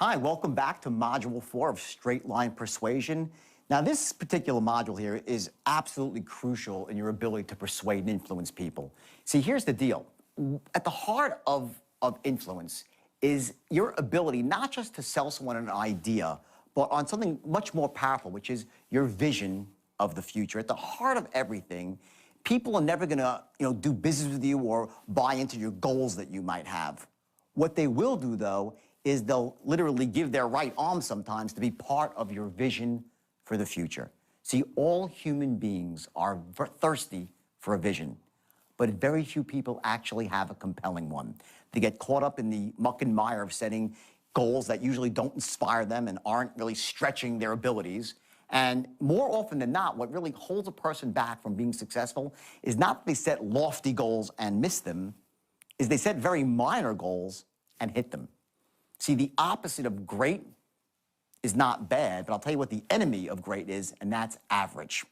Hi, welcome back to Module 4 of Straight Line Persuasion. Now, this particular module here is absolutely crucial in your ability to persuade and influence people. See, here's the deal. At the heart of influence is your ability not just to sell someone an idea, but on something much more powerful, which is your vision of the future. At the heart of everything, people are never gonna, do business with you or buy into your goals that you might have. What they will do, though, is they'll literally give their right arm sometimes to be part of your vision for the future. See, all human beings are thirsty for a vision, but very few people actually have a compelling one. They get caught up in the muck and mire of setting goals that usually don't inspire them and aren't really stretching their abilities. And more often than not, what really holds a person back from being successful is not that they set lofty goals and miss them, is they set very minor goals and hit them. See, the opposite of great is not bad, but I'll tell you what the enemy of great is, and that's average.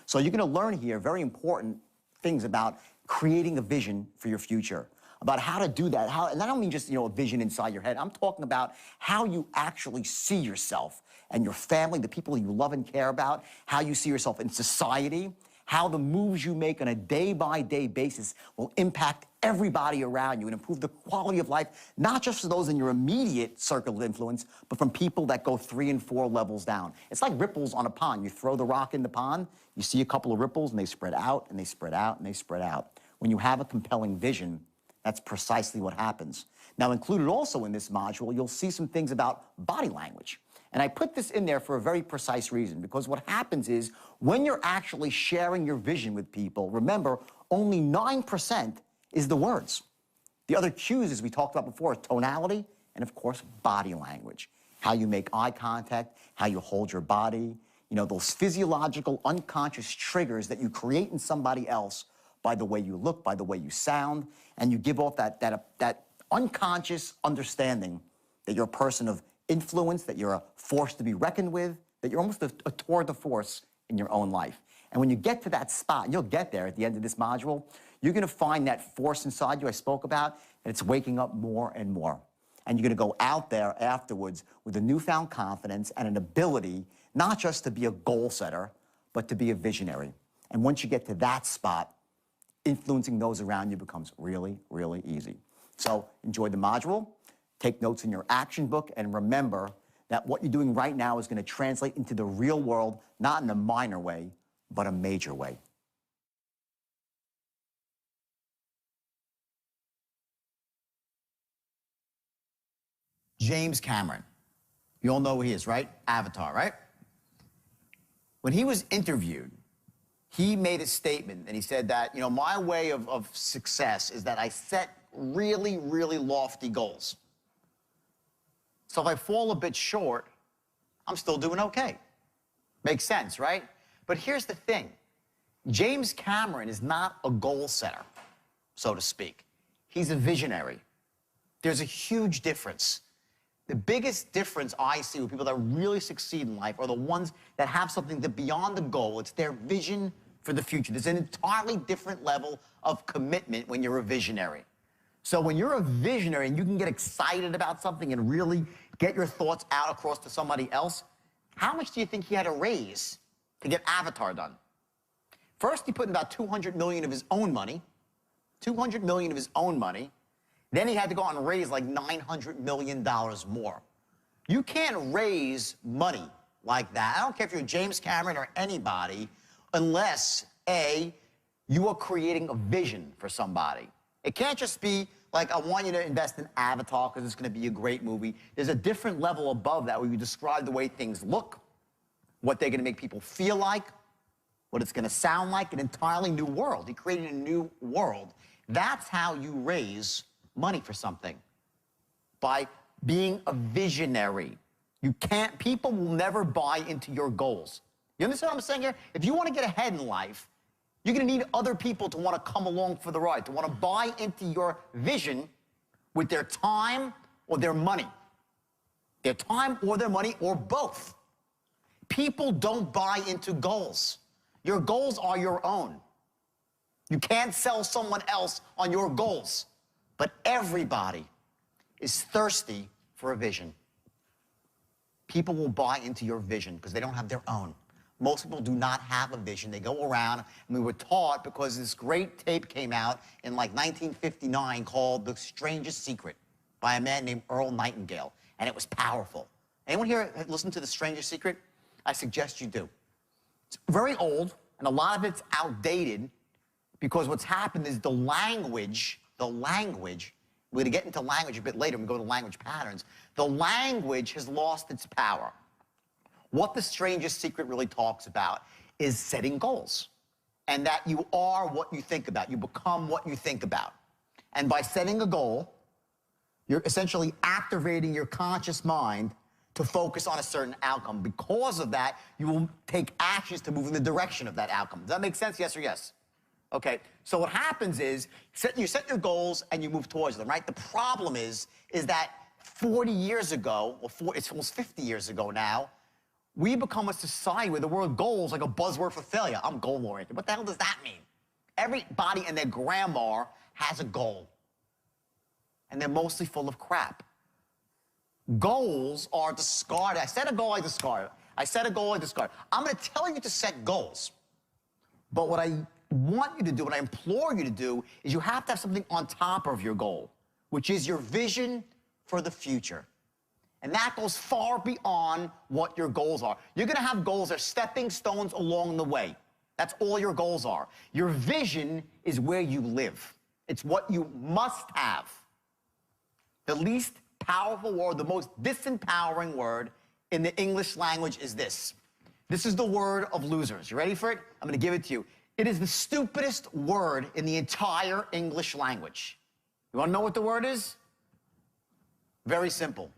So you're going to learn here very important things about creating a vision for your future, about how to do that. And I don't mean just, a vision inside your head. I'm talking about how you actually see yourself and your family, the people you love and care about, how you see yourself in society, how the moves you make on a day-by-day basis will impact everybody around you and improve the quality of life, not just for those in your immediate circle of influence, but from people that go 3 and 4 levels down. It's like ripples on a pond. You throw the rock in the pond, you see a couple of ripples, and they spread out, and they spread out, and they spread out. When you have a compelling vision, that's precisely what happens. Now, included also in this module, you'll see some things about body language. And I put this in there for a very precise reason, because what happens is when you're actually sharing your vision with people, remember, only 9% is the words. The other cues, as we talked about before, is tonality and, of course, body language. How you make eye contact, how you hold your body, those physiological, unconscious triggers that you create in somebody else by the way you look, by the way you sound, and you give off that unconscious understanding that you're a person of influence, that you're a force to be reckoned with, that you're almost a tour de force in your own life. And when you get to that spot, and you'll get there at the end of this module, you're going to find that force inside you I spoke about, and it's waking up more and more. And you're going to go out there afterwards with a newfound confidence and an ability not just to be a goal setter, but to be a visionary. And once you get to that spot, influencing those around you becomes really, really easy. So enjoy the module. Take notes in your action book, and remember that what you're doing right now is going to translate into the real world, not in a minor way, but a major way. James Cameron. You all know who he is, right? Avatar, right? When he was interviewed, he made a statement, and he said that, my way of success is that I set really, really lofty goals. So if I fall a bit short, I'm still doing okay. Makes sense, right? But here's the thing. James Cameron is not a goal setter, so to speak. He's a visionary. There's a huge difference. The biggest difference I see with people that really succeed in life are the ones that have something that beyond the goal. It's their vision for the future. There's an entirely different level of commitment when you're a visionary. So when you're a visionary and you can get excited about something and really get your thoughts out across to somebody else, how much do you think he had to raise to get Avatar done? First, he put in about $200 million of his own money, $200 million of his own money. Then he had to go out and raise like $900 million more. You can't raise money like that. I don't care if you're James Cameron or anybody, unless, A, you are creating a vision for somebody. It can't just be like, I want you to invest in Avatar because it's going to be a great movie. There's a different level above that where you describe the way things look, what they're going to make people feel like, what it's going to sound like, an entirely new world. He created a new world. That's how you raise money for something, by being a visionary. People will never buy into your goals. You understand what I'm saying here? If you want to get ahead in life, you're going to need other people to want to come along for the ride, to want to buy into your vision with their time or their money. Their time or their money, or both. People don't buy into goals. Your goals are your own. You can't sell someone else on your goals. But everybody is thirsty for a vision. people will buy into your vision because they don't have their own. Most people do not have a vision. They go around, and we were taught because this great tape came out in like 1959 called The Strangest Secret by a man named Earl Nightingale, and it was powerful. Anyone here listen to The Strangest Secret? I suggest you do. It's very old, and a lot of it's outdated because what's happened is the language, we're gonna get into language a bit later, we go to language patterns. The language has lost its power. What The Strangest Secret really talks about is setting goals, and that you are what you think about. You become what you think about. And by setting a goal, you're essentially activating your conscious mind to focus on a certain outcome. Because of that, you will take actions to move in the direction of that outcome. Does that make sense? Yes or yes? Okay, so what happens is you set your goals and you move towards them, right? The problem is that 40 years ago, it's almost 50 years ago now, we become a society where the word goal is like a buzzword for failure. I'm goal-oriented. What the hell does that mean? Everybody and their grandma has a goal, and they're mostly full of crap. Goals are discarded. I set a goal, I discard it. I set a goal, I discard it. I'm going to tell you to set goals, but what I want you to do, what I implore you to do, is you have to have something on top of your goal, which is your vision for the future. And that goes far beyond what your goals are. You're going to have goals that are stepping stones along the way. That's all your goals are. Your vision is where you live. It's what you must have. The least powerful word, the most disempowering word in the English language is this. This is the word of losers. You ready for it? I'm going to give it to you. It is the stupidest word in the entire English language. You want to know what the word is? Very simple.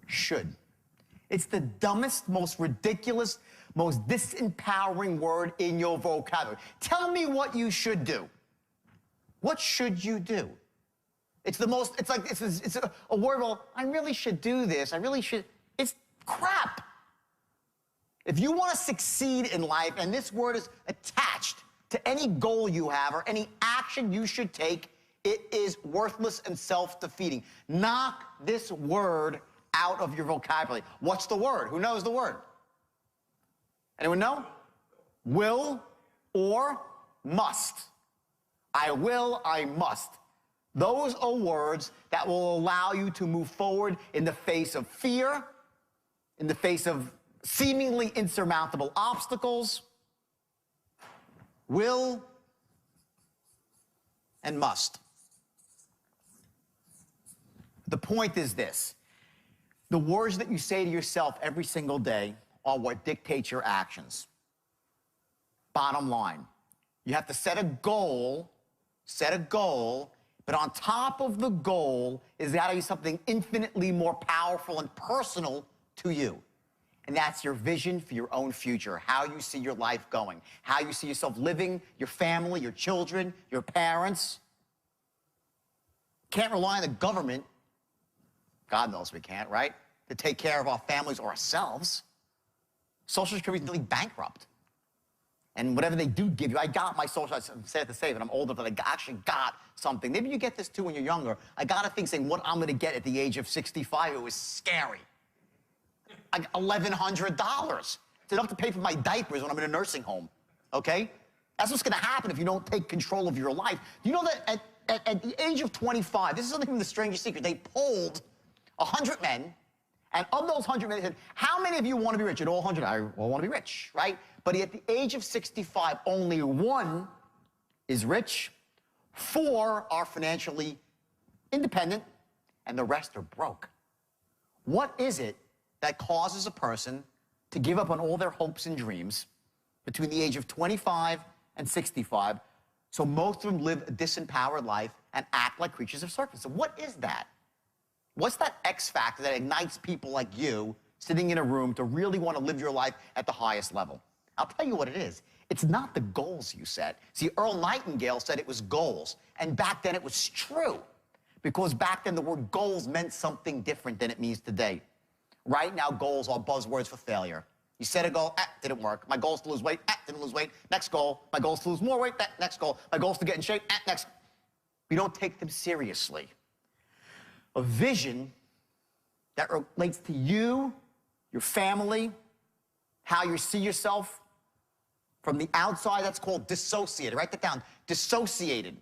Should. It's the dumbest, most ridiculous, most disempowering word in your vocabulary. Tell me what you should do. What should you do? It's the most, it's like, it's a word, well, I really should do this, I really should. It's crap. If you want to succeed in life, and this word is attached to any goal you have or any action you should take, it is worthless and self-defeating. Knock this word out of your vocabulary. What's the word? Who knows the word? Anyone know? Will or must. I will, I must. Those are words that will allow you to move forward in the face of fear, in the face of seemingly insurmountable obstacles. Will and must. The point is this. The words that you say to yourself every single day are what dictates your actions. Bottom line, you have to set a goal, but on top of the goal is got to be something infinitely more powerful and personal to you. And that's your vision for your own future, how you see your life going, how you see yourself living, your family, your children, your parents. Can't rely on the government. God knows we can't, right? To take care of our families or ourselves. Social Security is nearly bankrupt. And whatever they do give you, I got my social, I'm sad to say that I'm older, but I actually got something. Maybe you get this too when you're younger. I got a thing saying what I'm going to get at the age of 65. It was scary. Like $1,100. It's enough to pay for my diapers when I'm in a nursing home, okay? That's what's going to happen if you don't take control of your life. You know that at the age of 25, this is something from The Strangest Secret, they polled 100 men, and of those 100 men, they said, how many of you want to be rich? And all 100, I all want to be rich, right? But at the age of 65, only 1 is rich, 4 are financially independent, and the rest are broke. What is it that causes a person to give up on all their hopes and dreams between the age of 25 and 65, so most of them live a disempowered life and act like creatures of circus? So what is that? What's that X factor that ignites people like you sitting in a room to really want to live your life at the highest level? I'll tell you what it is. It's not the goals you set. See, Earl Nightingale said it was goals, and back then it was true, because back then the word goals meant something different than it means today. Right now, goals are buzzwords for failure. You set a goal, didn't work. My goal is to lose weight, didn't lose weight. Next goal, my goal is to lose more weight, next goal. My goal is to get in shape, next. We don't take them seriously. a vision that relates to you, your family, how you see yourself from the outside. That's called dissociated. Write that down. Dissociated.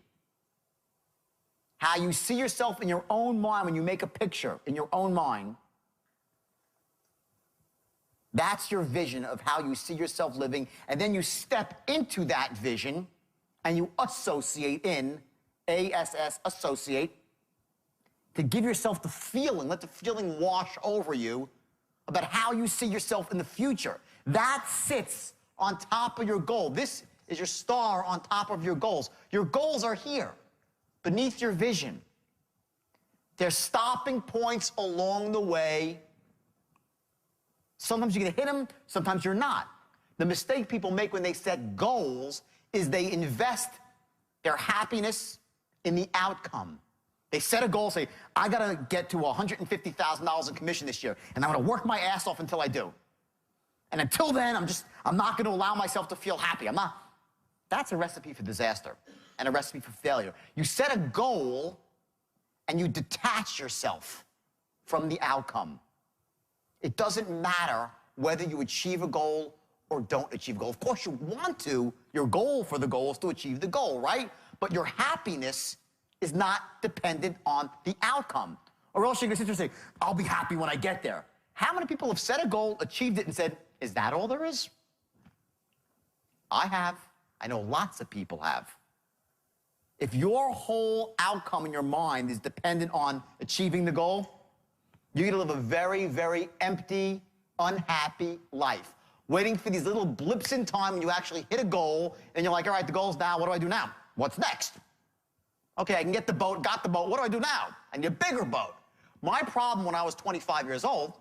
How you see yourself in your own mind when you make a picture in your own mind. That's your vision of how you see yourself living. And then you step into that vision and you associate in, A-S-S, associate, to give yourself the feeling, let the feeling wash over you about how you see yourself in the future. That sits on top of your goal. This is your star on top of your goals. Your goals are here, beneath your vision. They're stopping points along the way. Sometimes you're going to hit them, sometimes you're not. The mistake people make when they set goals is they invest their happiness in the outcome. They set a goal, say, I got to get to $150,000 in commission this year, and I'm going to work my ass off until I do. And until then, I'm not going to allow myself to feel happy. That's a recipe for disaster and a recipe for failure. You set a goal and you detach yourself from the outcome. It doesn't matter whether you achieve a goal or don't achieve a goal. Of course, you want to. Your goal for the goal is to achieve the goal, right? But your happiness is not dependent on the outcome. Or else you're going to sit there and say, I'll be happy when I get there. How many people have set a goal, achieved it, and said, is that all there is? I have. I know lots of people have. If your whole outcome in your mind is dependent on achieving the goal, you're going to live a very, very empty, unhappy life, waiting for these little blips in time when you actually hit a goal, and you're like, all right, the goal's now, what do I do now? What's next? Okay, I can get the boat, got the boat, what do I do now? I need a bigger boat. My problem when I was 25 years old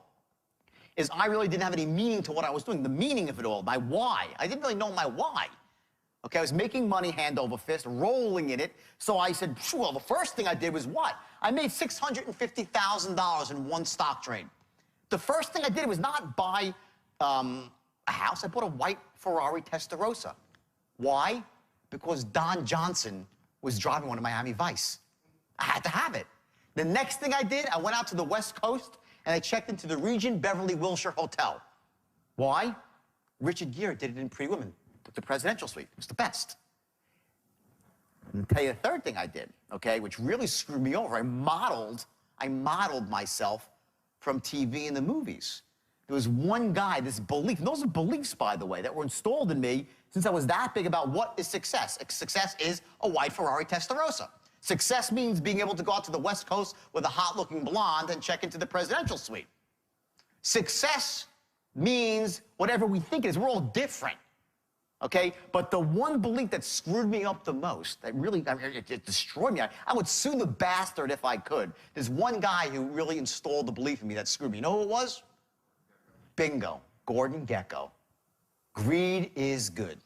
is I really didn't have any meaning to what I was doing, the meaning of it all, my why. I didn't really know my why. Okay, I was making money hand over fist, rolling in it, so I said, well, the first thing I did was what? I made $650,000 in one stock trade. The first thing I did was not buy a house, I bought a white Ferrari Testarossa. Why? Because Don Johnson was driving one in Miami Vice. I had to have it. The next thing I did, I went out to the West Coast and I checked into the Regent Beverly Wilshire Hotel. Why? Richard Gere did it in Pretty Woman, the presidential suite. It was the best. I'll tell you the third thing I did, okay, which really screwed me over. I modeled myself from TV and the movies. There was one guy, this belief, and those are beliefs, by the way, that were installed in me since I was that big about what is success. Success is a white Ferrari Testarossa. Success means being able to go out to the West Coast with a hot-looking blonde and check into the presidential suite. Success means whatever we think it is. We're all different, okay? But the one belief that screwed me up the most, that really, it destroyed me. I would sue the bastard if I could. There's one guy who really installed the belief in me that screwed me. You know who it was? Bingo, Gordon Gekko. Greed is good.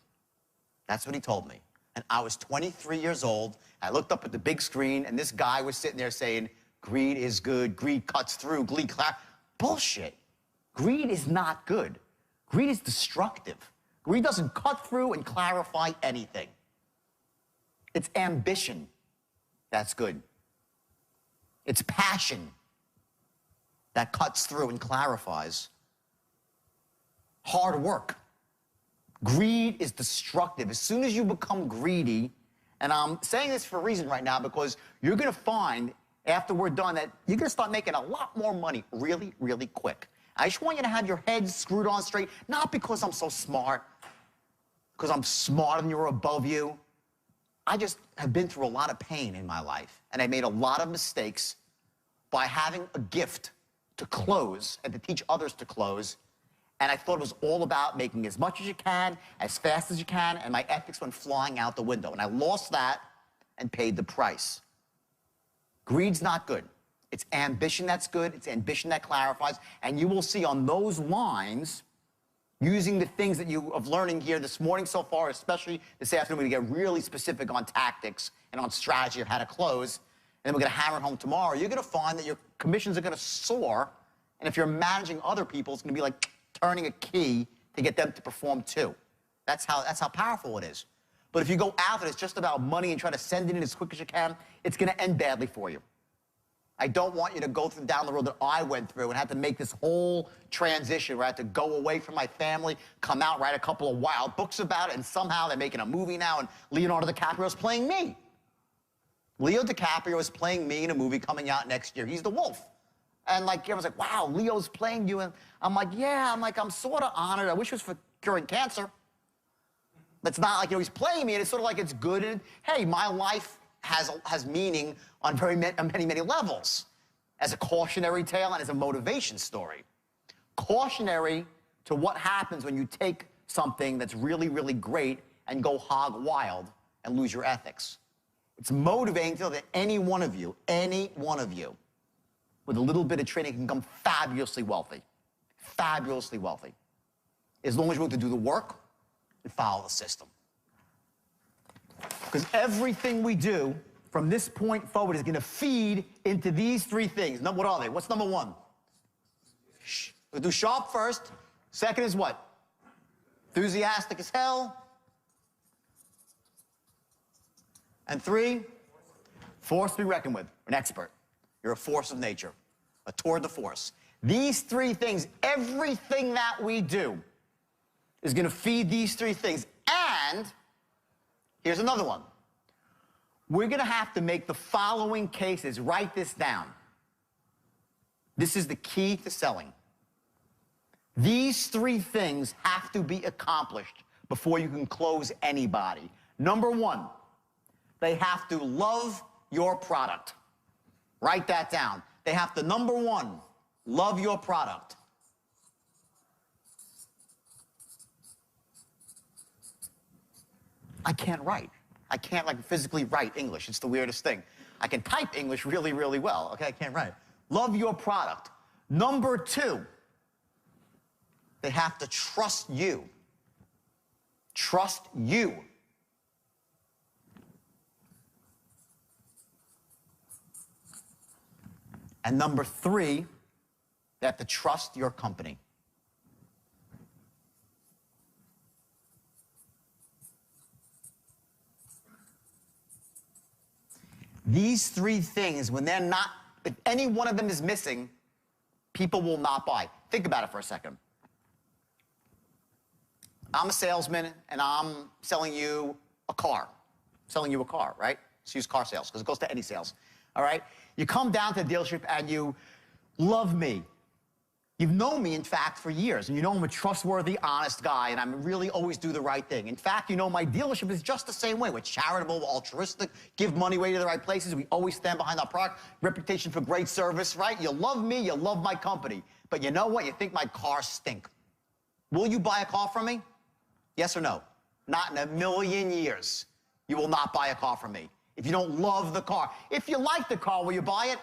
That's what he told me. And I was 23 years old. I looked up at the big screen, and this guy was sitting there saying, greed is good, greed cuts through, greed clap. Bullshit. Greed is not good. Greed is destructive. Greed doesn't cut through and clarify anything. It's ambition that's good. It's passion that cuts through and clarifies. Hard work. Greed is destructive. As soon as you become greedy, and I'm saying this for a reason right now because you're going to find after we're done that you're going to start making a lot more money really, really quick. I just want you to have your head screwed on straight, not because I'm so smart, because I'm smarter than you or above you. I just have been through a lot of pain in my life, and I made a lot of mistakes by having a gift to close and to teach others to close. And I thought it was all about making as much as you can, as fast as you can, and my ethics went flying out the window. And I lost that and paid the price. Greed's not good. It's ambition that's good. It's ambition that clarifies. And you will see on those lines, using the things that you are learning here this morning so far, especially this afternoon, we're going to get really specific on tactics and on strategy of how to close. And then we're going to hammer it home tomorrow. You're going to find that your commissions are going to soar. And if you're managing other people, it's going to be like turning a key to get them to perform too. That's how powerful it is. But if you go out and it's just about money and try to send it in as quick as you can, it's going to end badly for you. I don't want you to go down the road that I went through and had to make this whole transition where I had to go away from my family, come out, write a couple of wild books about it, and somehow they're making a movie now, and Leonardo Dicaprio is playing me. Leo DiCaprio is playing me in a movie coming out next year. He's the wolf. And like, everyone's like, wow, Leo's playing you. And I'm like, yeah, I'm sort of honored. I wish it was for curing cancer. It's not like, he's playing me, and it's sort of like it's good. And hey, my life has meaning on many levels, as a cautionary tale and as a motivation story. Cautionary to what happens when you take something that's really great and go hog wild and lose your ethics. It's motivating to know that any one of you, with a little bit of training can become fabulously wealthy. Fabulously wealthy. As long as you're willing to do the work and follow the system. Because everything we do from this point forward is going to feed into these three things. What are they? What's number one? We'll do sharp first. Second is what? Enthusiastic as hell. And three, force to be reckoned with. An expert. You're a force of nature. A tour de force. These three things, everything that we do is going to feed these three things. And here's another one. We're going to have to make the following cases. Write this down. This is the key to selling. These three things have to be accomplished before you can close anybody. Number one, they have to love your product. Write that down. They have to, number one, love your product. I can't write. I can't physically write English. It's the weirdest thing. I can type English really well. Okay, I can't write. Love your product. Number two, they have to trust you. Trust you. And number three, they have to trust your company. These three things, when they're not, if any one of them is missing, people will not buy. Think about it for a second. I'm a salesman, and I'm selling you a car. Selling you a car, right? Let's use car sales, because it goes to any sales, all right? You come down to the dealership, and you love me. You've known me, in fact, for years, and you know I'm a trustworthy, honest guy, and I really always do the right thing. In fact, you know my dealership is just the same way. We're charitable, altruistic, give money away to the right places. We always stand behind our product, reputation for great service, right? You love me, you love my company. But you know what? You think my cars stink. Will you buy a car from me? Yes or no? Not in a million years. You will not buy a car from me if you don't love the car. If you like the car, will you buy it?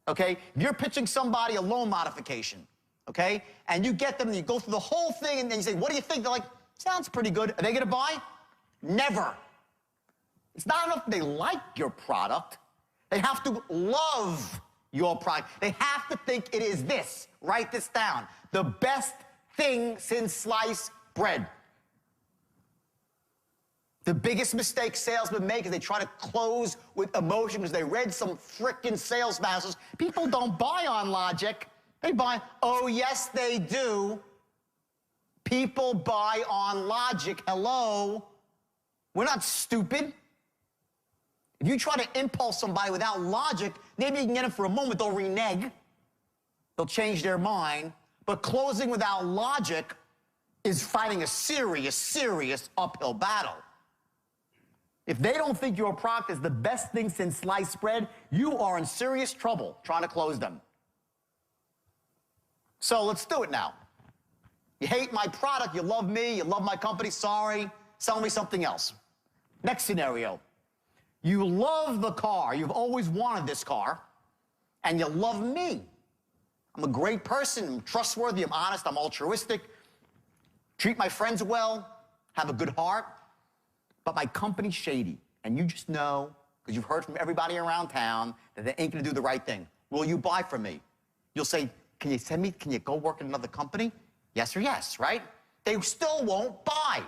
Okay? If you're pitching somebody a loan modification, okay? And you get them and you go through the whole thing and then you say, what do you think? They're like, sounds pretty good. Are they going to buy? Never. It's not enough they like your product. They have to love your product. They have to think it is this. Write this down. The best thing since sliced bread. The biggest mistake salesmen make is they try to close with emotion because they read some frickin' sales masters. People don't buy on logic. They buy, oh, yes, they do. People buy on logic. Hello? We're not stupid. If you try to impulse somebody without logic, maybe you can get them for a moment. They'll renege. They'll change their mind. But closing without logic is fighting a serious uphill battle. If they don't think your product is the best thing since sliced bread, you are in serious trouble trying to close them. So let's do it now. You hate my product, you love me, you love my company, sorry, sell me something else. Next scenario. You love the car, you've always wanted this car, and you love me. I'm a great person, I'm trustworthy, I'm honest, I'm altruistic, treat my friends well, have a good heart. But my company's shady, and you just know, because you've heard from everybody around town, that they ain't gonna do the right thing. Will you buy from me? You'll say, can you go work in another company? Yes or yes, right? They still won't buy.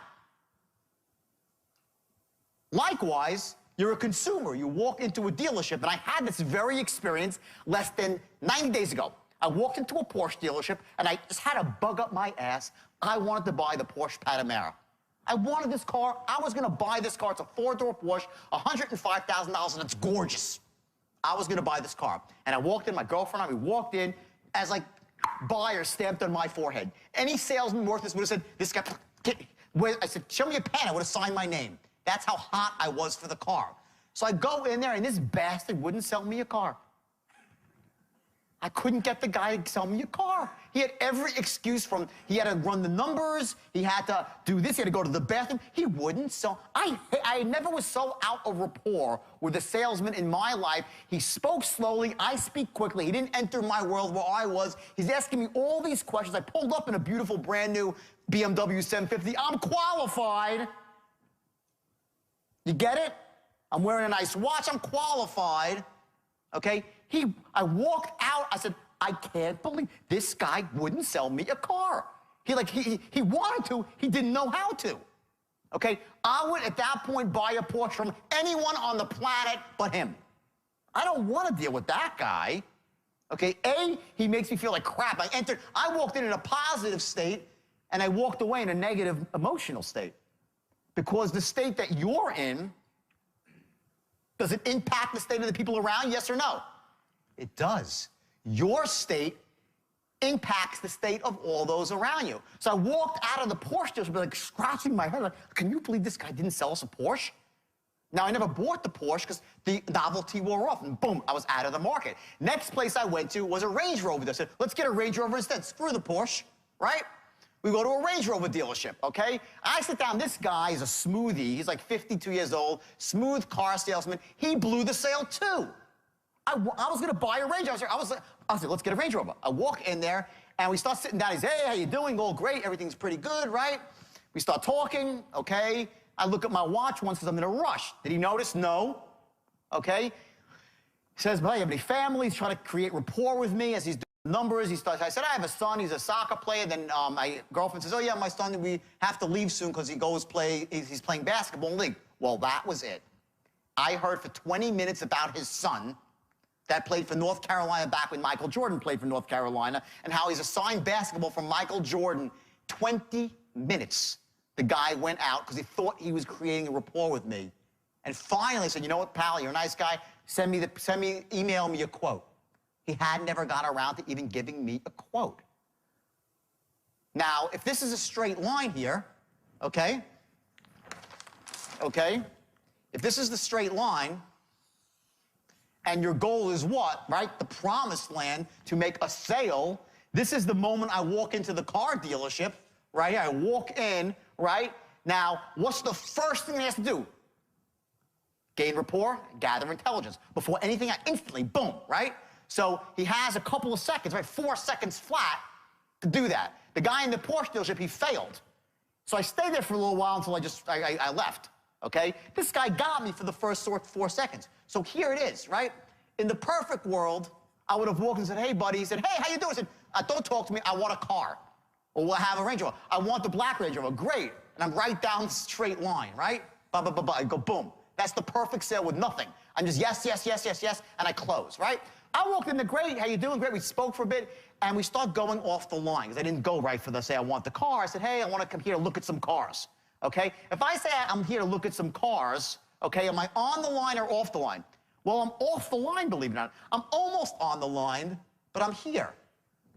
Likewise, You're a consumer. You walk into a dealership, and I had this very experience less than 90 days ago. I walked into a Porsche dealership, and I just had a bug up my ass. I wanted to buy the Porsche Panamera. I wanted this car. I was going to buy this car. It's a four-door Porsche, $105,000, and it's gorgeous. I was going to buy this car. And I walked in, my girlfriend and I, we walked in as, like, buyer stamped on my forehead. Any salesman worth this would have said, this guy, I said, show me a pen. I would have signed my name. That's how hot I was for the car. So I go in there, and this bastard wouldn't sell me a car. I couldn't get the guy to sell me a car. He had every excuse from, he had to run the numbers, he had to do this, he had to go to the bathroom. He wouldn't sell. I never was so out of rapport with a salesman in my life. He spoke slowly, I speak quickly. He didn't enter my world where I was. He's asking me all these questions. I pulled up in a beautiful, brand new BMW 750. I'm qualified. You get it? I'm wearing a nice watch. I'm qualified. Okay? I walked out. I said, I can't believe this guy wouldn't sell me a car. He wanted to. He didn't know how to. Okay? I would, at that point, buy a Porsche from anyone on the planet but him. I don't want to deal with that guy. Okay? A, he makes me feel like crap. I walked in a positive state, and I walked away in a negative emotional state. Because the state that you're in, does it impact the state of the people around? Yes or no? It does. Your state impacts the state of all those around you. So I walked out of the Porsche dealership, like scratching my head, like, can you believe this guy didn't sell us a Porsche? Now, I never bought the Porsche because the novelty wore off, and boom, I was out of the market. Next place I went to was a Range Rover. They said, let's get a Range Rover instead. Screw the Porsche, right? We go to a Range Rover dealership, okay? I sit down. This guy is a smoothie. He's like 52 years old, smooth car salesman. He blew the sale, too. I was going to buy a Range Rover. I was like, let's get a Range Rover. I walk in there, and we start sitting down. He's, hey, how you doing? All great. Everything's pretty good, right? We start talking, okay? I look at my watch once because I'm in a rush. Did he notice? No. Okay? He says, well, you have any family? He's trying to create rapport with me as he's doing numbers. I said, I have a son. He's a soccer player. Then my girlfriend says, oh, yeah, my son, we have to leave soon because he's playing basketball in the league. Well, that was it. I heard for 20 minutes about his son that played for North Carolina back when Michael Jordan played for North Carolina, and how he's assigned basketball from Michael Jordan. 20 minutes. The guy went out because he thought he was creating a rapport with me. And finally I said, you know what, pal, you're a nice guy. Email me a quote. He had never got around to even giving me a quote. Now, if this is a straight line here, okay? If this is the straight line, and your goal is what, right? The promised land, to make a sale. This is the moment I walk into the car dealership, right here. I walk in, right? Now, what's the first thing he has to do? Gain rapport, gather intelligence. Before anything, I instantly, boom, right? So he has a couple of seconds, right? 4 seconds flat to do that. The guy in the Porsche dealership, he failed. So I stayed there for a little while until I left, okay? This guy got me for the first 4 seconds. So here it is, right? In the perfect world, I would have walked and said, hey, buddy. He said, hey, how you doing? I said, don't talk to me. I want a car. Or we'll have a Range Rover. I want the black Range Rover. Great. And I'm right down the straight line, right? I go, boom. That's the perfect sale with nothing. I'm just yes, yes, yes, yes, yes, and I close, right? I walked in the great. How you doing? Great. We spoke for a bit, and we start going off the line because I didn't go right for the say I want the car. I said, hey, I want to come here to look at some cars, okay? If I say I'm here to look at some cars, okay, am I on the line or off the line? Well, I'm off the line, believe it or not. I'm almost on the line, but I'm here.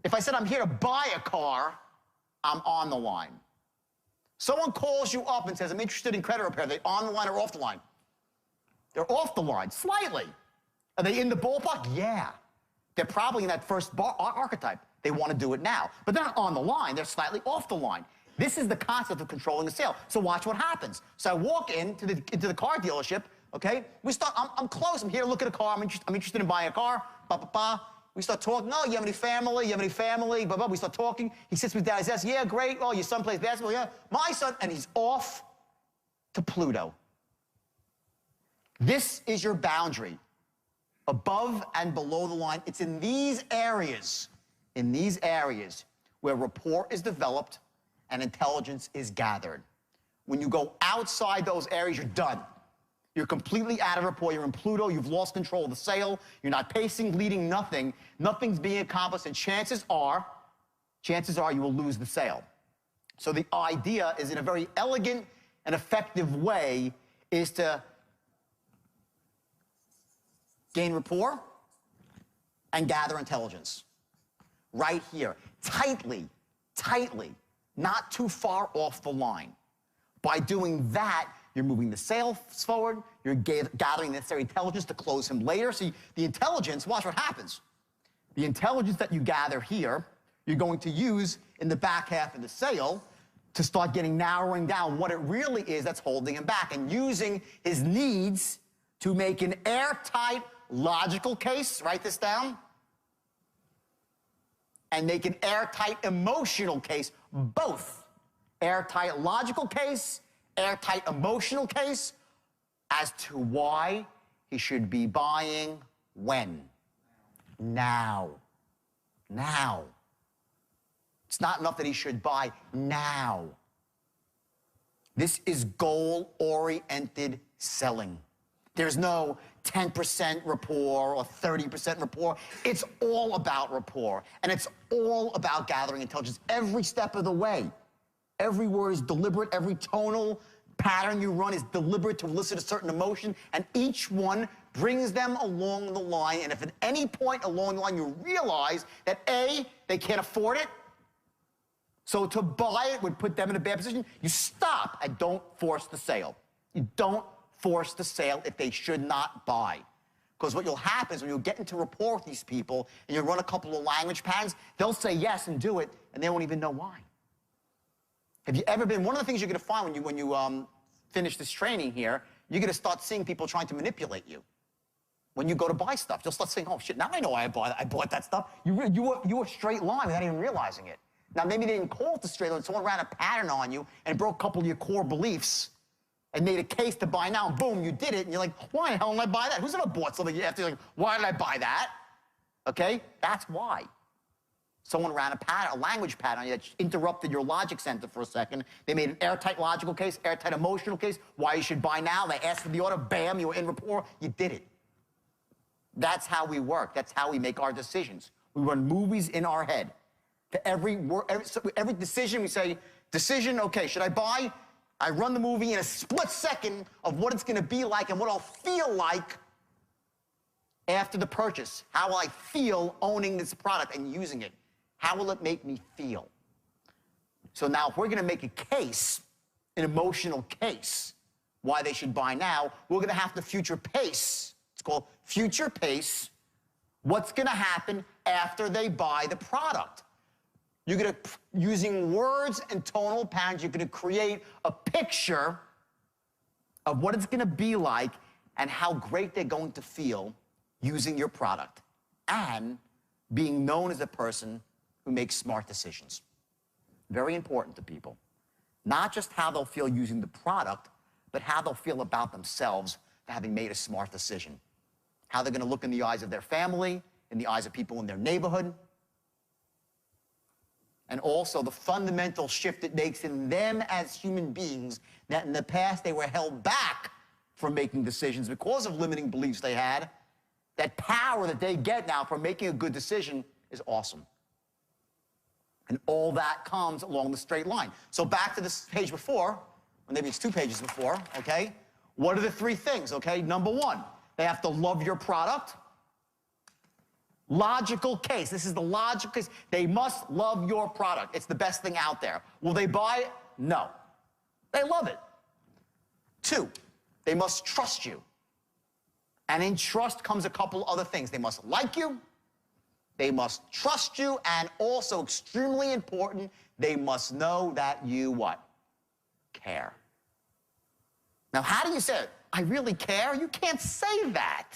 If I said I'm here to buy a car, I'm on the line. Someone calls you up and says, I'm interested in credit repair. Are they on the line or off the line? They're off the line, slightly. Are they in the ballpark? Yeah. They're probably in that first archetype. They want to do it now. But they're not on the line. They're slightly off the line. This is the concept of controlling a sale. So watch what happens. So I walk into the car dealership, okay? I'm close. I'm here to look at a car. I'm interested in buying a car. We start talking. Oh, you have any family? You have any family? We start talking. He sits me down. He says, yeah, great. Oh, your son plays basketball? Yeah. My son. And he's off to Pluto. This is your boundary. Above and below the line. It's in these areas where rapport is developed and intelligence is gathered. When you go outside those areas, you're done. You're completely out of rapport. You're in Pluto. You've lost control of the sale. You're not pacing, leading, nothing. Nothing's being accomplished, and chances are you will lose the sale. So the idea is, in a very elegant and effective way, is to gain rapport and gather intelligence. Right here, tightly, not too far off the line. By doing that, you're moving the sales forward, you're gathering necessary intelligence to close him later. See, the intelligence, watch what happens. The intelligence that you gather here, you're going to use in the back half of the sale to start narrowing down what it really is that's holding him back, and using his needs to make an airtight, logical case, write this down, and make an airtight emotional case, both. Airtight logical case, airtight emotional case, as to why he should be buying when? Now. Now. It's not enough that he should buy now. This is goal-oriented selling. There's no 10% rapport or 30% rapport. It's all about rapport, and it's all about gathering intelligence every step of the way. Every word is deliberate. Every tonal pattern you run is deliberate to elicit a certain emotion, and each one brings them along the line. And if at any point along the line you realize that A, they can't afford it, so to buy it would put them in a bad position, you stop and don't force the sale. You don't force the sale if they should not buy. Because what will happen is when you get into rapport with these people and you run a couple of language patterns, they'll say yes and do it, and they won't even know why. Have you ever been, one of the things you're going to find when you finish this training here, you're going to start seeing people trying to manipulate you. When you go to buy stuff, you'll start saying, oh shit, now I know why I bought that stuff. You were straight line without even realizing it. Now maybe they didn't call it the straight line, someone ran a pattern on you and broke a couple of your core beliefs and made a case to buy now, and boom, you did it, and you're like, why the hell did I buy that? Who's ever bought something after you're like, why did I buy that? Okay, that's why. Someone ran a language pattern on you that interrupted your logic center for a second. They made an airtight logical case, airtight emotional case, why you should buy now. They asked for the order, bam, you were in rapport, you did it. That's how we work. That's how we make our decisions. We run movies in our head. To every decision, we say, decision, okay, should I buy? I run the movie in a split second of what it's going to be like and what I'll feel like after the purchase. How will I feel owning this product and using it? How will it make me feel? So now if we're going to make a case, an emotional case, why they should buy now, we're going to have to future pace. It's called future pace. What's going to happen after they buy the product? You're going to, using words and tonal patterns, you're going to create a picture of what it's going to be like and how great they're going to feel using your product and being known as a person who makes smart decisions. Very important to people. Not just how they'll feel using the product, but how they'll feel about themselves for having made a smart decision. How they're going to look in the eyes of their family, in the eyes of people in their neighborhood, and also the fundamental shift it makes in them as human beings, that in the past they were held back from making decisions because of limiting beliefs they had. That power that they get now from making a good decision is awesome. And all that comes along the straight line. So back to this page before, or maybe it's 2 pages before, okay? What are the 3 things, okay? Number 1, they have to love your product. Logical case. This is the logical case. They must love your product. It's the best thing out there. Will they buy it? No. They love it. 2, they must trust you. And in trust comes a couple other things. They must like you, they must trust you, and also extremely important, they must know that you what? Care. Now, how do you say it? I really care? You can't say that.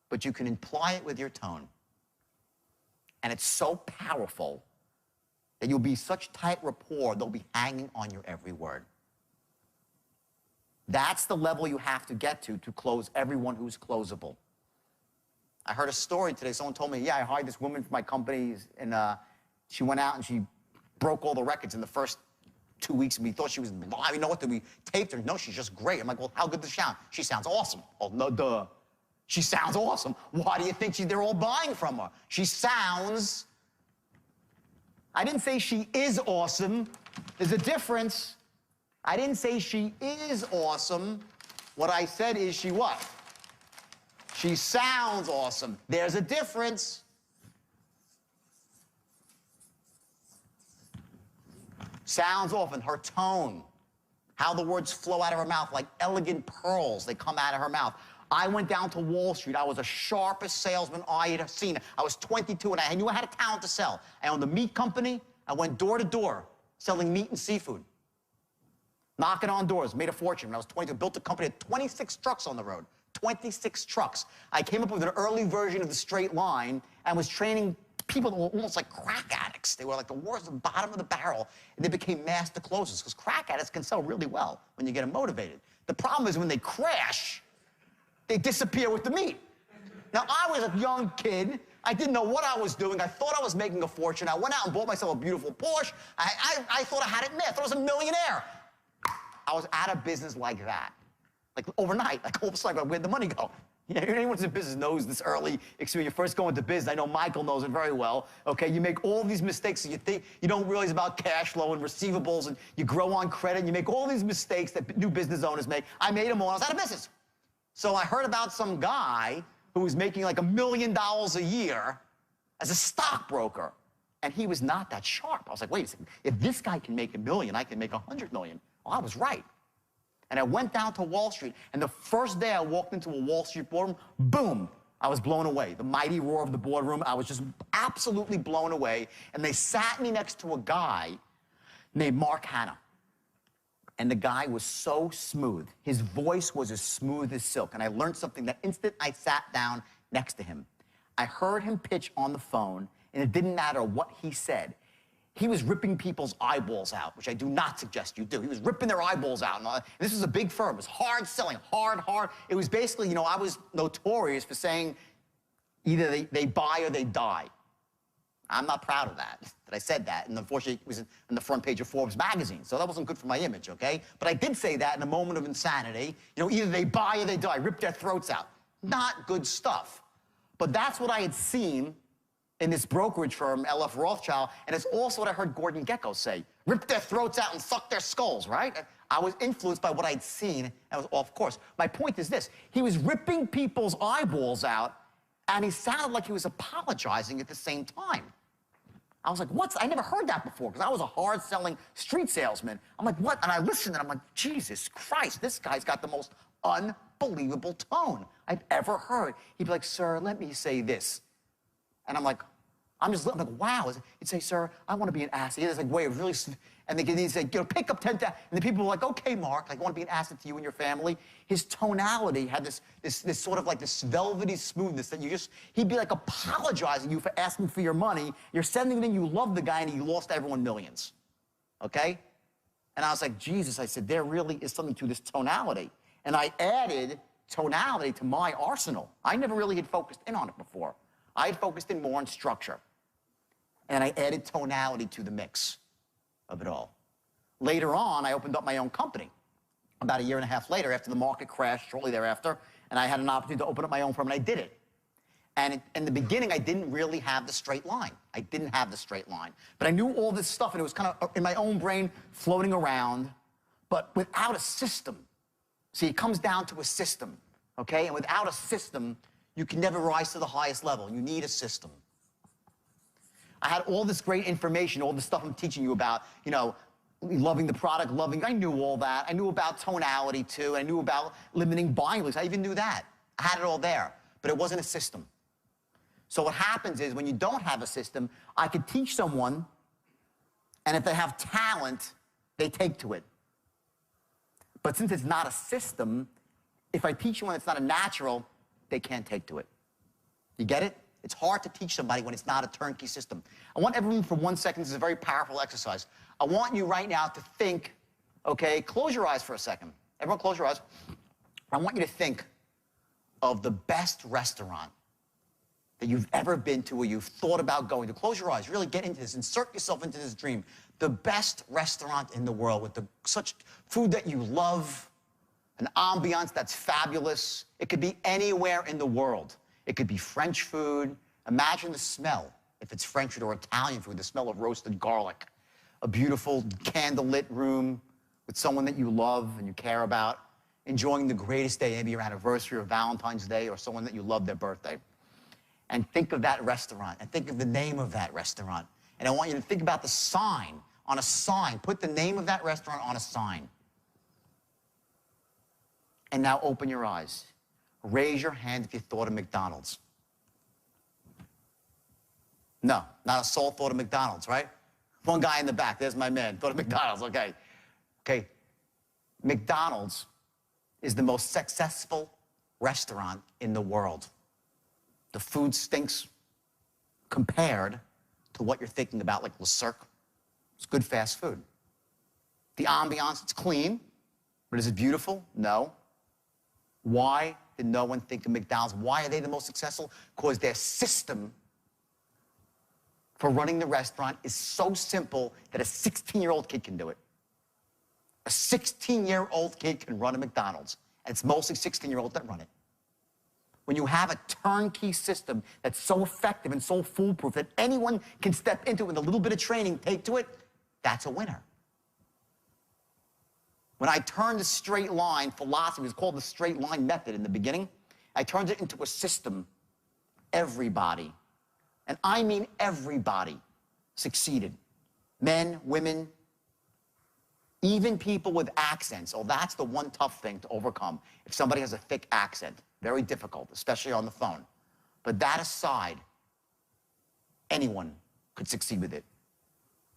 But you can imply it with your tone. And it's so powerful that you'll be such tight rapport, they'll be hanging on your every word. That's the level you have to get to close everyone who's closable. I heard a story today. Someone told me, yeah, I hired this woman for my company, and she went out and she broke all the records in the first 2 weeks, and we thought she was live. You know what? We taped her. No, she's just great. I'm like, well, how good does she sound? She sounds awesome. Oh, no, duh. She sounds awesome. Why do you think they're all buying from her? She sounds... I didn't say she is awesome. There's a difference. I didn't say she is awesome. What I said is she what? She sounds awesome. There's a difference. Sounds often, her tone, how the words flow out of her mouth like elegant pearls. They come out of her mouth. I went down to Wall Street. I was the sharpest salesman I had seen. I was 22, and I knew I had a talent to sell. I owned a meat company. I went door to door selling meat and seafood, knocking on doors, made a fortune. When I was 22, built a company, had 26 trucks on the road, 26 trucks. I came up with an early version of the straight line and was training people that were almost like crack addicts. They were like the worst, the bottom of the barrel, and they became master closers, because crack addicts can sell really well when you get them motivated. The problem is when they crash, they disappear with the meat. Now, I was a young kid. I didn't know what I was doing. I thought I was making a fortune. I went out and bought myself a beautiful Porsche. I thought I had it made. I thought I was a millionaire. I was out of business like that. Like overnight, like all of a sudden, where'd the money go? You know, anyone who's in business knows this early experience. You first go into business. I know Michael knows it very well. Okay, you make all these mistakes, and you think you don't realize about cash flow and receivables, and you grow on credit, and you make all these mistakes that new business owners make. I made them all. I was out of business. So I heard about some guy who was making like $1 million a year as a stockbroker, and he was not that sharp. I was like, wait a second. If this guy can make $1 million, I can make $100 million. Well, I was right. And I went down to Wall Street, and the first day I walked into a Wall Street boardroom, boom, I was blown away. The mighty roar of the boardroom, I was just absolutely blown away. And they sat me next to a guy named Mark Hanna. And the guy was so smooth. His voice was as smooth as silk. And I learned something that instant I sat down next to him. I heard him pitch on the phone, and it didn't matter what he said. He was ripping people's eyeballs out, which I do not suggest you do. He was ripping their eyeballs out. And this was a big firm. It was hard selling, hard. It was basically, you know, I was notorious for saying either they buy or they die. I'm not proud of that I said that. And unfortunately, it was in the front page of Forbes magazine. So that wasn't good for my image, okay? But I did say that in a moment of insanity. You know, either they buy or they die. Rip their throats out. Not good stuff. But that's what I had seen in this brokerage firm, LF Rothschild, and it's also what I heard Gordon Gekko say. Rip their throats out and suck their skulls, right? I was influenced by what I'd seen, and I was off course. My point is this. He was ripping people's eyeballs out, and he sounded like he was apologizing at the same time. I was like, what? I never heard that before, because I was a hard-selling street salesman. I'm like, what? And I listened, and I'm like, Jesus Christ, this guy's got the most unbelievable tone I've ever heard. He'd be like, sir, let me say this. And I'm like, I'm like, wow. He'd say, sir, I want to be an asset. He has like way of really, and he'd say, you know, pick up 10,000. And the people were like, okay, Mark, like, I want to be an asset to you and your family. His tonality had this sort of like this velvety smoothness that he'd be like apologizing you for asking for your money. You're sending it in, you love the guy, and he lost everyone millions. Okay? And I was like, Jesus, I said, there really is something to this tonality. And I added tonality to my arsenal. I never really had focused in on it before. I had focused in more on structure, and I added tonality to the mix of it all. Later on, I opened up my own company. About 1.5 years later, after the market crashed shortly thereafter, and I had an opportunity to open up my own firm, and I did it. And in the beginning, I didn't really have the straight line. I didn't have the straight line. But I knew all this stuff, and it was kind of in my own brain floating around, but without a system. See, it comes down to a system, okay? And without a system, you can never rise to the highest level. You need a system. I had all this great information, all the stuff I'm teaching you about, you know, loving the product, I knew all that. I knew about tonality, too. I knew about limiting buying lists. I even knew that. I had it all there, but it wasn't a system. So what happens is when you don't have a system, I could teach someone, and if they have talent, they take to it. But since it's not a system, if I teach you when it's not a natural, they can't take to it. You get it? It's hard to teach somebody when it's not a turnkey system. I want everyone for 1 second, this is a very powerful exercise. I want you right now to think, okay, close your eyes for a second. Everyone close your eyes. I want you to think of the best restaurant that you've ever been to or you've thought about going to. Close your eyes, really get into this, insert yourself into this dream. The best restaurant in the world with such food that you love, an ambiance that's fabulous. It could be anywhere in the world. It could be French food. Imagine the smell, if it's French food or Italian food, the smell of roasted garlic. A beautiful candlelit room with someone that you love and you care about, enjoying the greatest day, maybe your anniversary or Valentine's Day, or someone that you love their birthday. And think of that restaurant, and think of the name of that restaurant. And I want you to think about the sign, on a sign. Put the name of that restaurant on a sign. And now open your eyes. Raise your hand if you thought of McDonald's. No, not a soul thought of McDonald's, right? One guy in the back, there's my man, thought of McDonald's, okay. Okay, McDonald's is the most successful restaurant in the world. The food stinks compared to what you're thinking about, like Le Cirque. It's good fast food. The ambiance, it's clean, but is it beautiful? No. Why did no one think of McDonald's? Why are they the most successful? Because their system for running the restaurant is so simple that a 16-year-old kid can do it. A 16-year-old kid can run a McDonald's, and it's mostly 16-year-olds that run it. When you have a turnkey system that's so effective and so foolproof that anyone can step into it with a little bit of training, take to it, that's a winner. When I turned the straight line philosophy, it was called the straight line method in the beginning, I turned it into a system. Everybody, and I mean everybody, succeeded. Men, women, even people with accents. Oh, that's the one tough thing to overcome. If somebody has a thick accent, very difficult, especially on the phone. But that aside, anyone could succeed with it.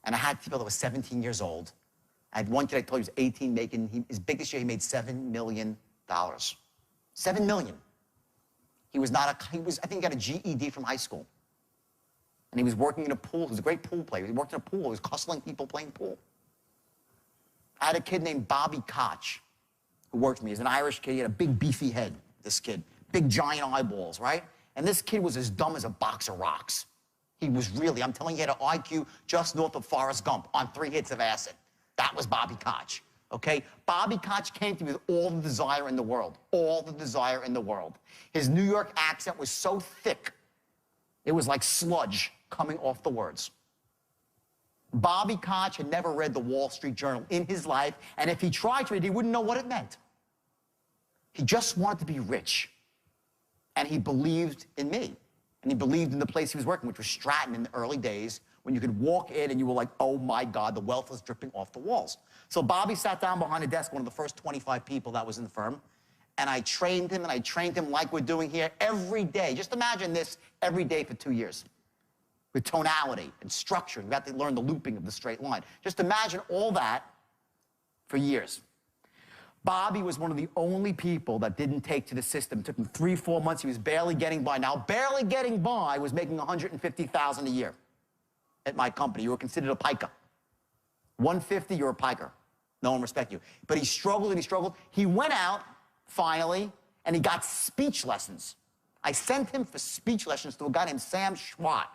And I had people that were 17 years old. I had one kid I told you was 18, his biggest year, he made $7 million. $7 million. I think he got a GED from high school. And he was working in a pool. He was a great pool player. He worked in a pool. He was hustling people playing pool. I had a kid named Bobby Koch who worked for me. He's an Irish kid. He had a big, beefy head, this kid. Big, giant eyeballs, right? And this kid was as dumb as a box of rocks. He was really, I'm telling you, he had an IQ just north of Forrest Gump on 3 hits of acid. That was Bobby Koch, okay? Bobby Koch came to me with all the desire in the world. All the desire in the world. His New York accent was so thick, it was like sludge coming off the words. Bobby Koch had never read the Wall Street Journal in his life, and if he tried to read it, he wouldn't know what it meant. He just wanted to be rich, and he believed in me, and he believed in the place he was working, which was Stratton in the early days, when you could walk in and you were like, oh my God, the wealth was dripping off the walls. So Bobby sat down behind a desk, one of the first 25 people that was in the firm, and I trained him, like we're doing here every day. Just imagine this every day for 2 years. With tonality and structure. You have to learn the looping of the straight line. Just imagine all that for years. Bobby was one of the only people that didn't take to the system. It took him 3-4 months. He was barely getting by. Now, barely getting by was making $150,000 a year at my company. You were considered a piker. 150, you're a piker. No one respect you. But he struggled and he struggled. He went out, finally, and he got speech lessons. I sent him for speech lessons to a guy named Sam Schwat,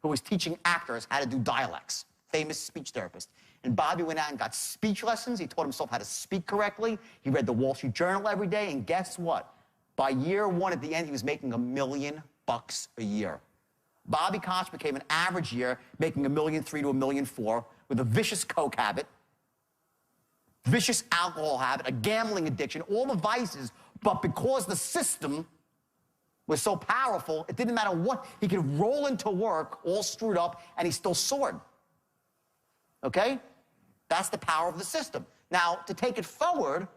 who was teaching actors how to do dialects, famous speech therapist. And Bobby went out and got speech lessons. He taught himself how to speak correctly. He read the Wall Street Journal every day, and guess what? By year one, at the end, he was making $1 million a year. Bobby Koch became an average year, making $1.3 million to $1.4 million with a vicious coke habit, vicious alcohol habit, a gambling addiction, all the vices, but because the system was so powerful, it didn't matter what, he could roll into work all screwed up and he still soared. Okay? That's the power of the system. Now, to take it forward,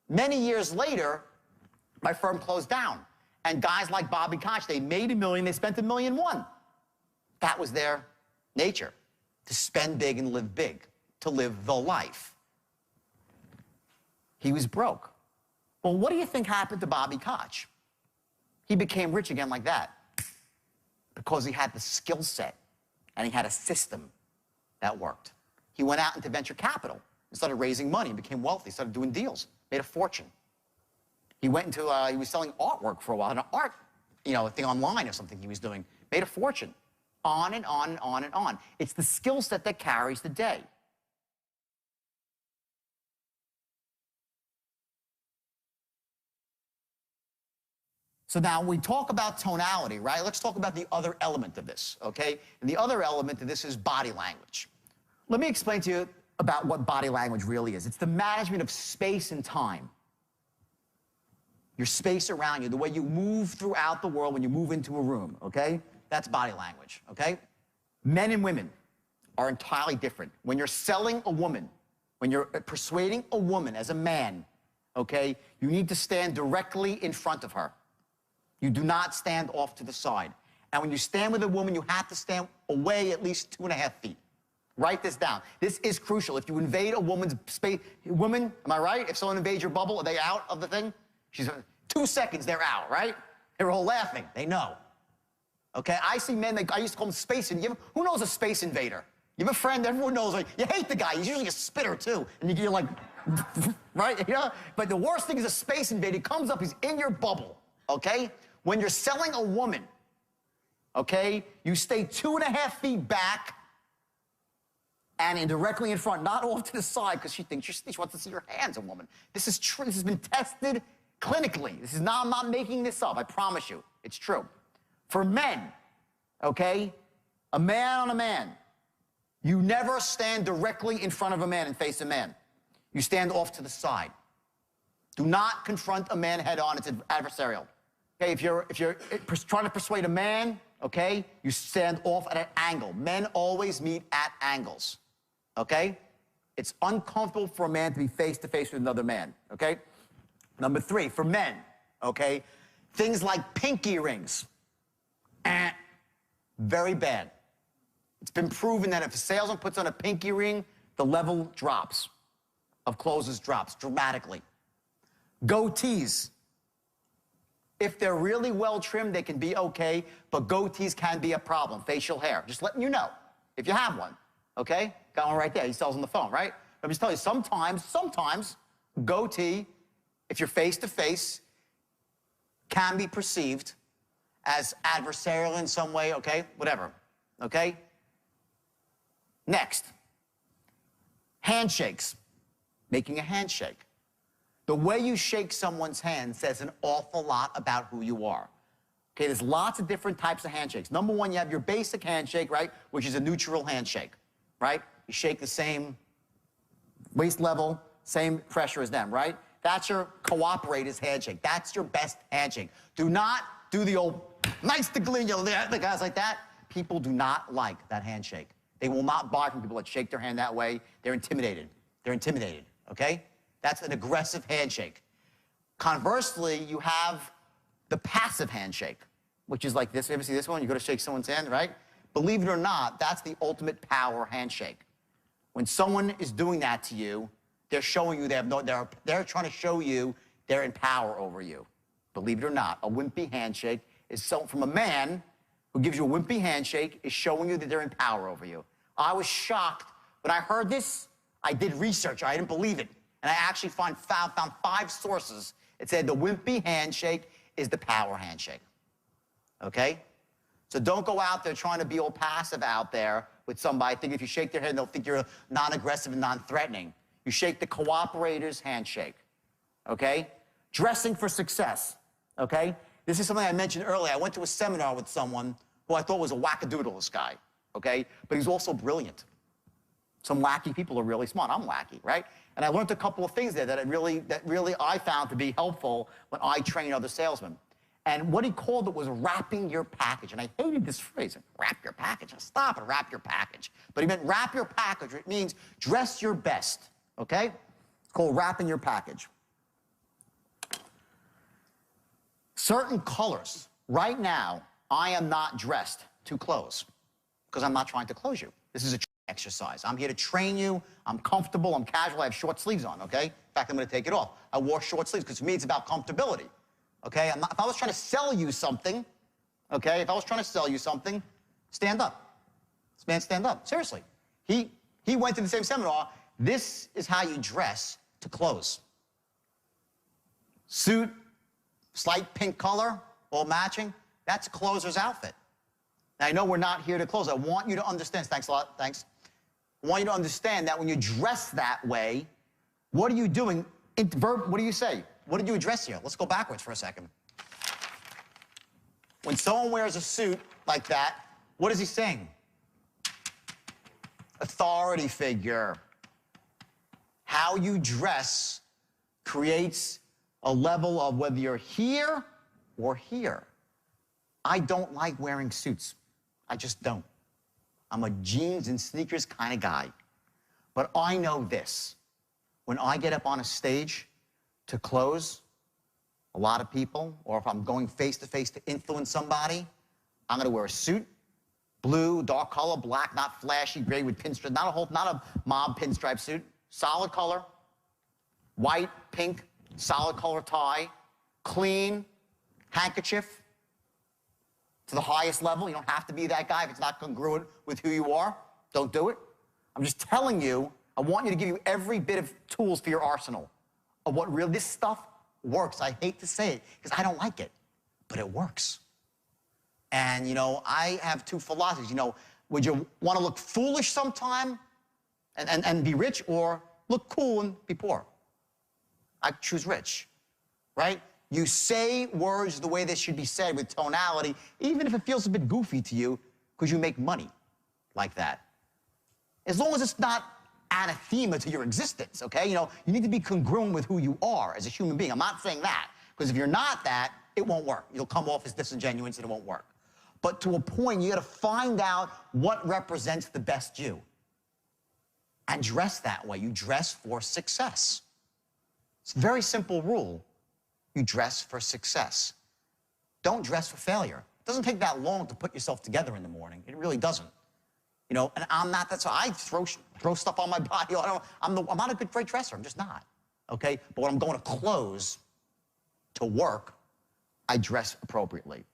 many years later, my firm closed down. And guys like Bobby Koch, they made $1 million, they spent $1.1 million. That was their nature, to spend big and live big, to live the life. He was broke. Well, what do you think happened to Bobby Koch? He became rich again like that because he had the skill set and he had a system that worked. He went out into venture capital and started raising money and became wealthy, started doing deals, made a fortune. He went into, he was selling artwork for a while, an art a thing online or something he was doing. Made a fortune. On and on and on and on. It's the skill set that carries the day. So now we talk about tonality, right? Let's talk about the other element of this, okay? And the other element of this is body language. Let me explain to you about what body language really is. It's the management of space and time. Your space around you, the way you move throughout the world when you move into a room, okay? That's body language, okay? Men and women are entirely different. When you're selling a woman, when you're persuading a woman as a man, okay, you need to stand directly in front of her. You do not stand off to the side. And when you stand with a woman, you have to stand away at least 2.5 feet. Write this down. This is crucial. If you invade a woman's space, woman, am I right? If someone invades your bubble, are they out of the thing? 2 seconds, they're out, right? They're all laughing. They know. Okay, I see men, I used to call them space invaders. Who knows a space invader? You have a friend, everyone knows, like, you hate the guy. He's usually a spitter, too. And you're like, right? You know? But the worst thing is a space invader. He comes up, he's in your bubble, okay? When you're selling a woman, okay, you stay 2.5 feet back and directly in front, not off to the side, because she thinks she wants to see your hands, a woman. This is true. This has been tested clinically. This is not, I'm not making this up. I promise you. It's true. For men, okay, a man on a man, you never stand directly in front of a man and face a man. You stand off to the side. Do not confront a man head on. It's adversarial. Okay, if you're trying to persuade a man, okay, you stand off at an angle. Men always meet at angles, okay? It's uncomfortable for a man to be face-to-face with another man, okay? Number 3, for men, okay, things like pinky rings, very bad. It's been proven that if a salesman puts on a pinky ring, the level drops of closes drops dramatically. Goatees. If they're really well trimmed, they can be okay, but goatees can be a problem. Facial hair. Just letting you know, if you have one, okay? Got one right there. He sells on the phone, right? I'm just telling you, sometimes goatee, if you're face-to-face, can be perceived as adversarial in some way, okay? Whatever, okay? Next, handshakes. Making a handshake. The way you shake someone's hand says an awful lot about who you are. Okay, there's lots of different types of handshakes. Number 1, you have your basic handshake, right, which is a neutral handshake, right? You shake the same waist level, same pressure as them, right? That's your cooperator's handshake. That's your best handshake. Do not do the old nice to glean, the guys like that. People do not like that handshake. They will not buy from people that shake their hand that way. They're intimidated. They're intimidated, okay? That's an aggressive handshake. Conversely, you have the passive handshake, which is like this. You ever see this one? You go to shake someone's hand, right? Believe it or not, that's the ultimate power handshake. When someone is doing that to you, they're showing you they're trying to show you they're in power over you. Believe it or not, a wimpy handshake is from a man who gives you a wimpy handshake is showing you that they're in power over you. I was shocked when I heard this. I did research. I didn't believe it. And I actually found 5 sources that said the wimpy handshake is the power handshake. Okay? So don't go out there trying to be all passive out there with somebody. Think if you shake their hand, they'll think you're non-aggressive and non-threatening. You shake the cooperator's handshake. Okay? Dressing for success. Okay? This is something I mentioned earlier. I went to a seminar with someone who I thought was a wackadoodle, this guy. Okay? But he's also brilliant. Some wacky people are really smart. I'm wacky, right? And I learned a couple of things there that really I found to be helpful when I train other salesmen. And what he called it was wrapping your package. And I hated this phrase, wrap your package. Stop it, wrap your package. But he meant wrap your package. It means dress your best, okay? It's called wrapping your package. Certain colors. Right now, I am not dressed to close because I'm not trying to close you. This is a exercise. I'm here to train you. I'm comfortable. I'm casual. I have short sleeves on, okay? In fact, I'm going to take it off. I wore short sleeves because to me, it's about comfortability, okay? If I was trying to sell you something, okay, if I was trying to sell you something, stand up. This man, stand up. Seriously. He went to the same seminar. This is how you dress to close. Suit, slight pink color, all matching. That's a closer's outfit. Now, I know we're not here to close. I want you to understand. Thanks a lot. Thanks. I want you to understand that when you dress that way, what are you doing? What do you say? What did you address here? Let's go backwards for a second. When someone wears a suit like that, what is he saying? Authority figure. How you dress creates a level of whether you're here or here. I don't like wearing suits. I just don't. I'm a jeans and sneakers kind of guy. But I know this. When I get up on a stage to close a lot of people, or if I'm going face-to-face to influence somebody, I'm going to wear a suit, blue, dark color, black, not flashy, gray with pinstripe, not a mob pinstripe suit, solid color, white, pink, solid color tie, clean, handkerchief to the highest level. You don't have to be that guy if it's not congruent with who you are. Don't do it. I'm just telling you, I want you to give you every bit of tools for your arsenal of what really, this stuff works. I hate to say it because I don't like it, but it works. And, you know, I have two philosophies. You know, would you want to look foolish sometime and be rich, or look cool and be poor? I choose rich, right? You say words the way they should be said with tonality, even if it feels a bit goofy to you, because you make money like that. As long as it's not anathema to your existence, okay? You know, you need to be congruent with who you are as a human being. I'm not saying that, because if you're not that, it won't work. You'll come off as disingenuous and it won't work. But to a point, you got to find out what represents the best you and dress that way. You dress for success. It's a very simple rule. You dress for success. Don't dress for failure. It doesn't take that long to put yourself together in the morning. It really doesn't. You know, and I'm not that, so I throw stuff on my body. I'm not a good great dresser. I'm just not, okay? But when I'm going to close to work, I dress appropriately.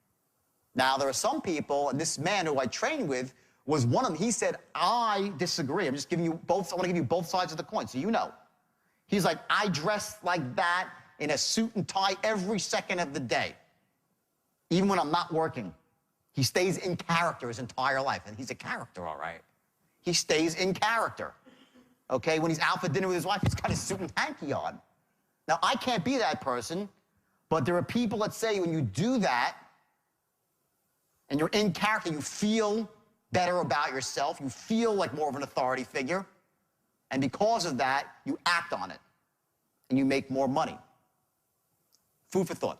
Now, there are some people, and this man who I trained with was one of them. He said, I disagree. I'm just giving you both, I want to give you both sides of the coin, so you know. He's like, I dress like that in a suit and tie every second of the day, even when I'm not working. He stays in character his entire life, and he's a character, all right. He stays in character, okay? When he's out for dinner with his wife, he's got his suit and hanky on. Now, I can't be that person, but there are people that say when you do that, and you're in character, you feel better about yourself, you feel like more of an authority figure, and because of that, you act on it, and you make more money. Food for thought.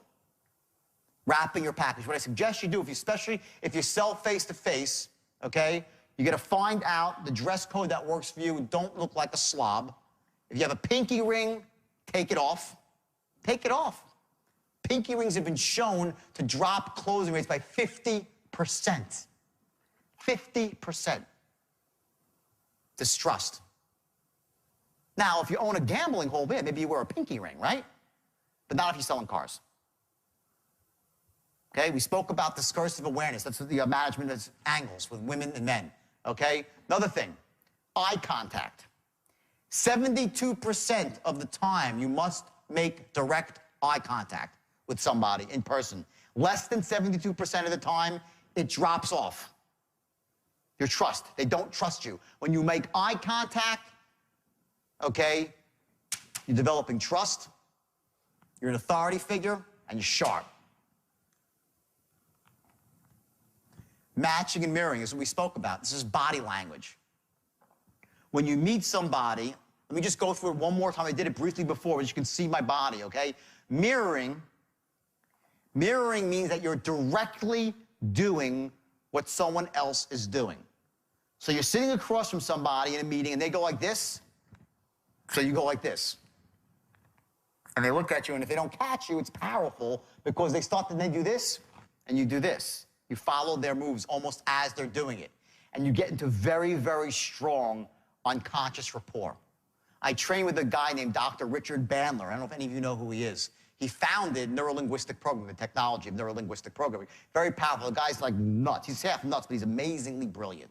Wrapping your package. What I suggest you do, especially if you sell face-to-face, okay, you got to find out the dress code that works for you. Don't look like a slob. If you have a pinky ring, take it off. Take it off. Pinky rings have been shown to drop closing rates by 50%. 50%. Distrust. Now, if you own a gambling hall, maybe you wear a pinky ring, right? But not if you're selling cars. Okay, we spoke about discursive awareness. That's the management of angles with women and men, okay? Another thing, eye contact. 72% of the time, you must make direct eye contact with somebody in person. Less than 72% of the time, it drops off. Your trust, they don't trust you. When you make eye contact, okay, you're developing trust, you're an authority figure, and you're sharp. Matching and mirroring is what we spoke about. This is body language. When you meet somebody, let me just go through it one more time. I did it briefly before, but you can see my body, okay? Mirroring means that you're directly doing what someone else is doing. So you're sitting across from somebody in a meeting, and they go like this, so you go like this. And they look at you, and if they don't catch you, it's powerful because they start to then do this, and you do this. You follow their moves almost as they're doing it. And you get into very, very strong unconscious rapport. I trained with a guy named Dr. Richard Bandler. I don't know if any of you know who he is. He founded neurolinguistic programming, the technology of neurolinguistic programming. Very powerful. The guy's like nuts. He's half nuts, but he's amazingly brilliant.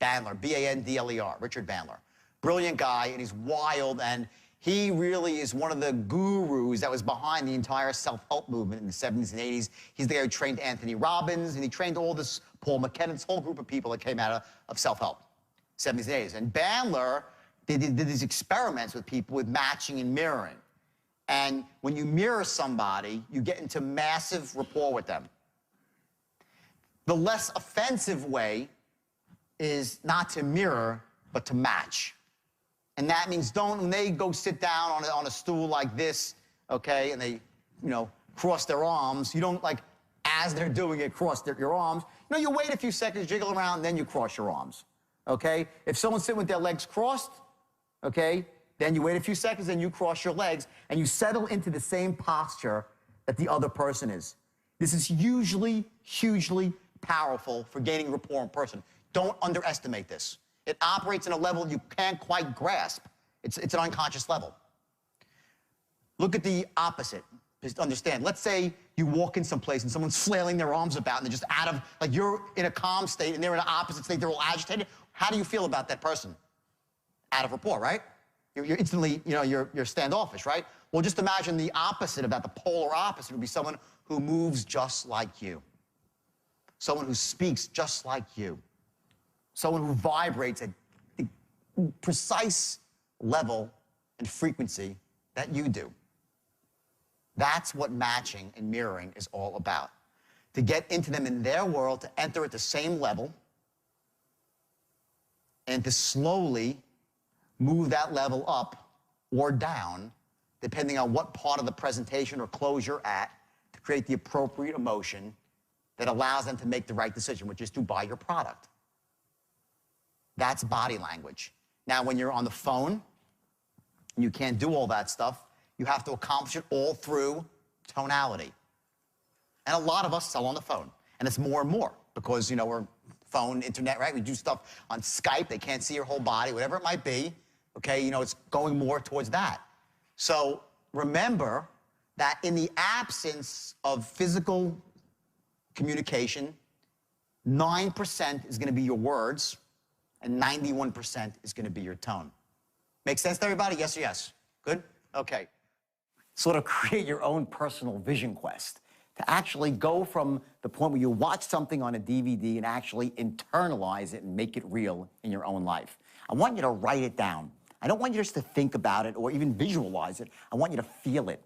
Bandler, B-A-N-D-L-E-R, Richard Bandler. Brilliant guy, and he's wild, and He really is one of the gurus that was behind the entire self-help movement in the 70s and 80s. He's the guy who trained Anthony Robbins, and he trained all this Paul McKenna, this whole group of people that came out of self-help, 70s and 80s. And Bandler did these experiments with people with matching and mirroring. And when you mirror somebody, you get into massive rapport with them. The less offensive way is not to mirror, but to match. And that means when they go sit down on a stool like this, okay, and they, cross their arms, you don't, like, as they're doing it, cross your arms. You wait a few seconds, jiggle around, then you cross your arms, okay? If someone's sitting with their legs crossed, okay, then you wait a few seconds, then you cross your legs, and you settle into the same posture that the other person is. This is usually hugely powerful for gaining rapport in person. Don't underestimate this. It operates in a level you can't quite grasp. It's an unconscious level. Look at the opposite. Just understand. Let's say you walk in someplace and someone's flailing their arms about and they're just out of, like, you're in a calm state and they're in an opposite state, they're all agitated. How do you feel about that person? Out of rapport, right? You're instantly, you're standoffish, right? Well, just imagine the opposite of that. The polar opposite would be someone who moves just like you. Someone who speaks just like you. Someone who vibrates at the precise level and frequency that you do. That's what matching and mirroring is all about. To get into them in their world, to enter at the same level, and to slowly move that level up or down, depending on what part of the presentation or close you're at, to create the appropriate emotion that allows them to make the right decision, which is to buy your product. That's body language. Now, when you're on the phone, and you can't do all that stuff, you have to accomplish it all through tonality. And a lot of us sell on the phone. And it's more and more because, we're phone, internet, right? We do stuff on Skype. They can't see your whole body, whatever it might be. Okay, it's going more towards that. So remember that in the absence of physical communication, 9% is going to be your words, and 91% is going to be your tone. Make sense to everybody? Yes or yes? Good? Okay. Sort of create your own personal vision quest to actually go from the point where you watch something on a DVD and actually internalize it and make it real in your own life. I want you to write it down. I don't want you just to think about it or even visualize it. I want you to feel it.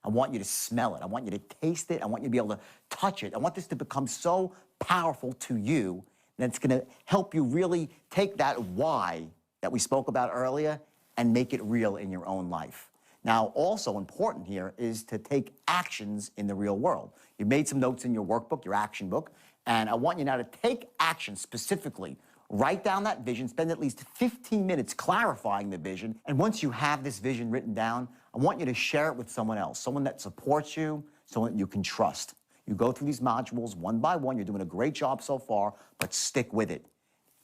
I want you to smell it. I want you to taste it. I want you to be able to touch it. I want this to become so powerful to you that it's going to help you really take that why that we spoke about earlier and make it real in your own life. Now, also important here is to take actions in the real world. You made some notes in your workbook, your action book, and I want you now to take action specifically. Write down that vision, spend at least 15 minutes clarifying the vision, and once you have this vision written down, I want you to share it with someone else, someone that supports you, someone that you can trust. You go through these modules one by one. You're doing a great job so far, but stick with it.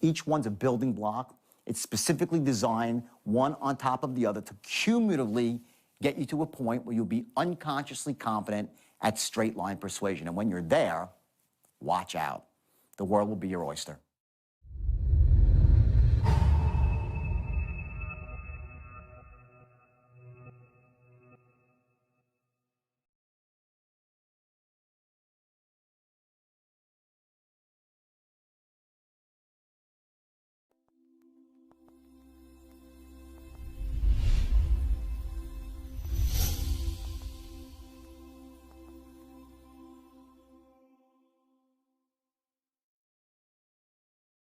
Each one's a building block. It's specifically designed, one on top of the other, to cumulatively get you to a point where you'll be unconsciously confident at straight line persuasion. And when you're there, watch out. The world will be your oyster.